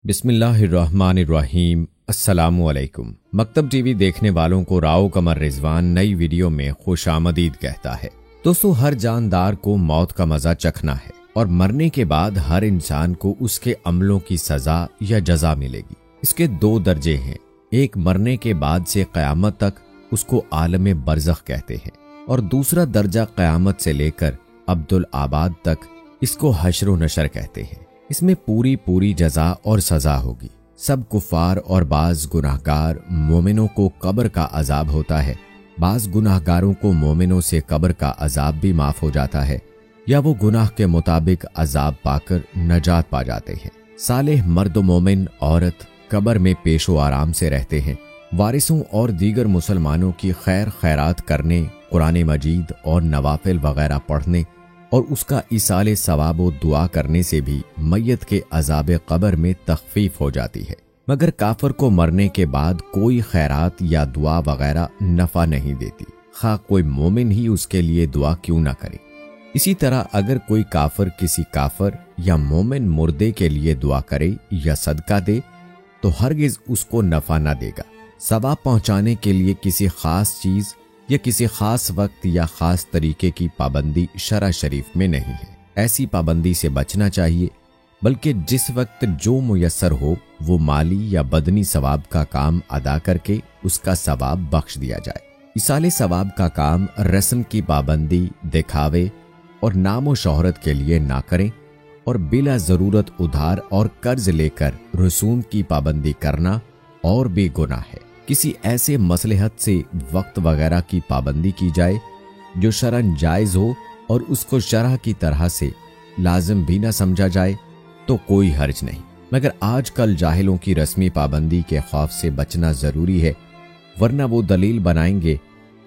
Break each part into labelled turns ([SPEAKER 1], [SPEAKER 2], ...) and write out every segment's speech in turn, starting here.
[SPEAKER 1] بسم اللہ الرحمن الرحیم۔ السلام علیکم۔ مکتب ٹی وی دیکھنے والوں کو راؤ قمر رضوان نئی ویڈیو میں خوش آمدید کہتا ہے۔ دوستو، ہر جاندار کو موت کا مزہ چکھنا ہے اور مرنے کے بعد ہر انسان کو اس کے عملوں کی سزا یا جزا ملے گی۔ اس کے دو درجے ہیں، ایک مرنے کے بعد سے قیامت تک، اس کو عالم برزخ کہتے ہیں، اور دوسرا درجہ قیامت سے لے کر عبدالآباد تک، اس کو حشر و نشر کہتے ہیں۔ اس میں پوری جزا اور سزا ہوگی۔ سب کفار اور بعض گناہگار مومنوں کو قبر کا عذاب ہوتا ہے، بعض گناہگاروں کو مومنوں سے قبر کا عذاب بھی معاف ہو جاتا ہے، یا وہ گناہ کے مطابق عذاب پا کر نجات پا جاتے ہیں۔ صالح مرد و مومن عورت قبر میں پیش و آرام سے رہتے ہیں۔ وارثوں اور دیگر مسلمانوں کی خیر خیرات کرنے، قرآن مجید اور نوافل وغیرہ پڑھنے اور اس کا ایصال ثواب و دعا کرنے سے بھی میت کے عذاب قبر میں تخفیف ہو جاتی ہے، مگر کافر کو مرنے کے بعد کوئی خیرات یا دعا وغیرہ نفع نہیں دیتی، خواہ کوئی مومن ہی اس کے لیے دعا کیوں نہ کرے۔ اسی طرح اگر کوئی کافر کسی کافر یا مومن مردے کے لیے دعا کرے یا صدقہ دے تو ہرگز اس کو نفع نہ دے گا۔ ثواب پہنچانے کے لیے کسی خاص چیز یا کسی خاص وقت یا خاص طریقے کی پابندی شرع شریف میں نہیں ہے۔ ایسی پابندی سے بچنا چاہیے، بلکہ جس وقت جو میسر ہو وہ مالی یا بدنی ثواب کا کام ادا کر کے اس کا ثواب بخش دیا جائے۔ ایصال ثواب کا کام رسم کی پابندی، دکھاوے اور نام و شہرت کے لیے نہ کریں، اور بلا ضرورت ادھار اور قرض لے کر رسوم کی پابندی کرنا اور بھی گناہ ہے۔ کسی ایسے مصلحت سے وقت وغیرہ کی پابندی کی جائے جو شرعاً جائز ہو اور اس کو شرع کی طرح سے لازم بھی نہ سمجھا جائے تو کوئی حرج نہیں، مگر آج کل جاہلوں کی رسمی پابندی کے خوف سے بچنا ضروری ہے، ورنہ وہ دلیل بنائیں گے۔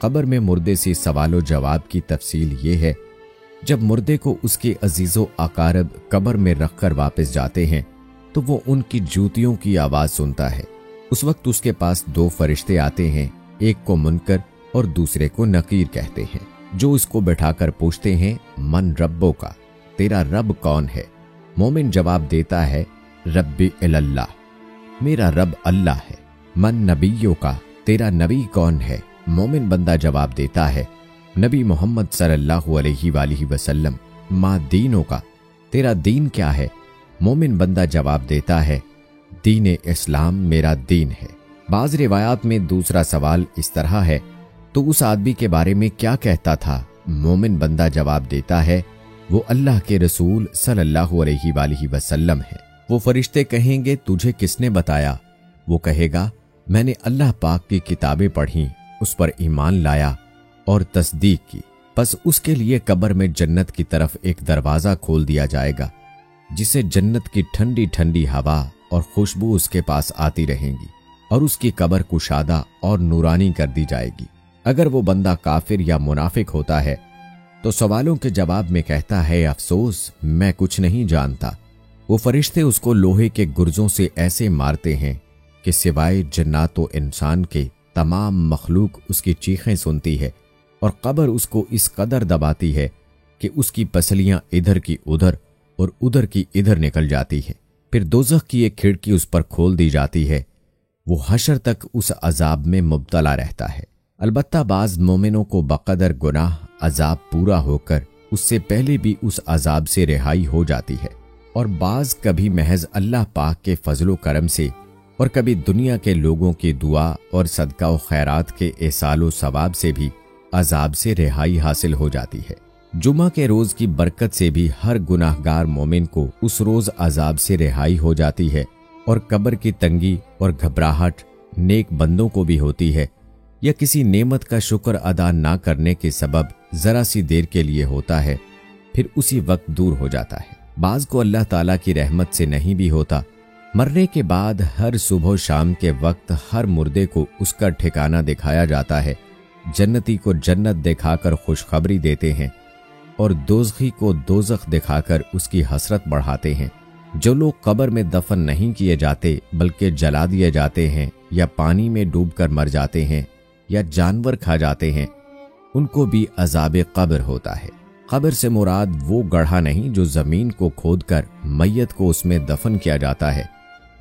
[SPEAKER 1] قبر میں مردے سے سوال و جواب کی تفصیل یہ ہے، جب مردے کو اس کے عزیز و اقارب قبر میں رکھ کر واپس جاتے ہیں تو وہ ان کی جوتیوں کی آواز سنتا ہے۔ اس وقت اس کے پاس دو فرشتے آتے ہیں، ایک کو منکر اور دوسرے کو نکیر کہتے ہیں، جو اس کو بٹھا کر پوچھتے ہیں، من ربو کا، تیرا رب کون ہے؟ مومن جواب دیتا ہے، ربی اللہ، میرا رب اللہ ہے۔ من نبیوں کا، تیرا نبی کون ہے؟ مومن بندہ جواب دیتا ہے، نبی محمد صلی اللہ علیہ وآلہ وسلم۔ ما دینوں کا، تیرا دین کیا ہے؟ مومن بندہ جواب دیتا ہے، دین اسلام میرا دین ہے۔ بعض روایات میں دوسرا سوال اس طرح ہے، تو اس آدمی کے بارے میں کیا کہتا تھا؟ مومن بندہ جواب دیتا ہے، وہ اللہ کے رسول صلی اللہ علیہ وآلہ وسلم ہے۔ وہ فرشتے کہیں گے، تجھے کس نے بتایا؟ وہ کہے گا، میں نے اللہ پاک کی کتابیں پڑھیں، اس پر ایمان لایا اور تصدیق کی، پس اس کے لیے قبر میں جنت کی طرف ایک دروازہ کھول دیا جائے گا، جسے جنت کی ٹھنڈی ٹھنڈی ہوا اور خوشبو اس کے پاس آتی رہیں گی، اور اس کی قبر کشادہ اور نورانی کر دی جائے گی۔ اگر وہ بندہ کافر یا منافق ہوتا ہے تو سوالوں کے جواب میں کہتا ہے، افسوس، میں کچھ نہیں جانتا۔ وہ فرشتے اس کو لوہے کے گرزوں سے ایسے مارتے ہیں کہ سوائے جنات و انسان کے تمام مخلوق اس کی چیخیں سنتی ہے، اور قبر اس کو اس قدر دباتی ہے کہ اس کی پسلیاں ادھر کی ادھر اور ادھر کی ادھر نکل جاتی ہے۔ پھر دوزخ کی ایک کھڑکی اس پر کھول دی جاتی ہے، وہ حشر تک اس عذاب میں مبتلا رہتا ہے۔ البتہ بعض مومنوں کو بقدر گناہ عذاب پورا ہو کر اس سے پہلے بھی اس عذاب سے رہائی ہو جاتی ہے، اور بعض کبھی محض اللہ پاک کے فضل و کرم سے اور کبھی دنیا کے لوگوں کی دعا اور صدقہ و خیرات کے ایصال و ثواب سے بھی عذاب سے رہائی حاصل ہو جاتی ہے۔ جمعہ کے روز کی برکت سے بھی ہر گناہگار مومن کو اس روز عذاب سے رہائی ہو جاتی ہے، اور قبر کی تنگی اور گھبراہٹ نیک بندوں کو بھی ہوتی ہے، یا کسی نعمت کا شکر ادا نہ کرنے کے سبب ذرا سی دیر کے لیے ہوتا ہے، پھر اسی وقت دور ہو جاتا ہے۔ بعض کو اللہ تعالیٰ کی رحمت سے نہیں بھی ہوتا۔ مرنے کے بعد ہر صبح و شام کے وقت ہر مردے کو اس کا ٹھکانہ دکھایا جاتا ہے۔ جنتی کو جنت دکھا کر خوشخبری دیتے ہیں، اور دوزخی کو دوزخ دکھا کر اس کی حسرت بڑھاتے ہیں۔ جو لوگ قبر میں دفن نہیں کیے جاتے بلکہ جلا دیے جاتے ہیں، یا پانی میں ڈوب کر مر جاتے ہیں، یا جانور کھا جاتے ہیں، ان کو بھی عذاب قبر ہوتا ہے۔ قبر سے مراد وہ گڑھا نہیں جو زمین کو کھود کر میت کو اس میں دفن کیا جاتا ہے،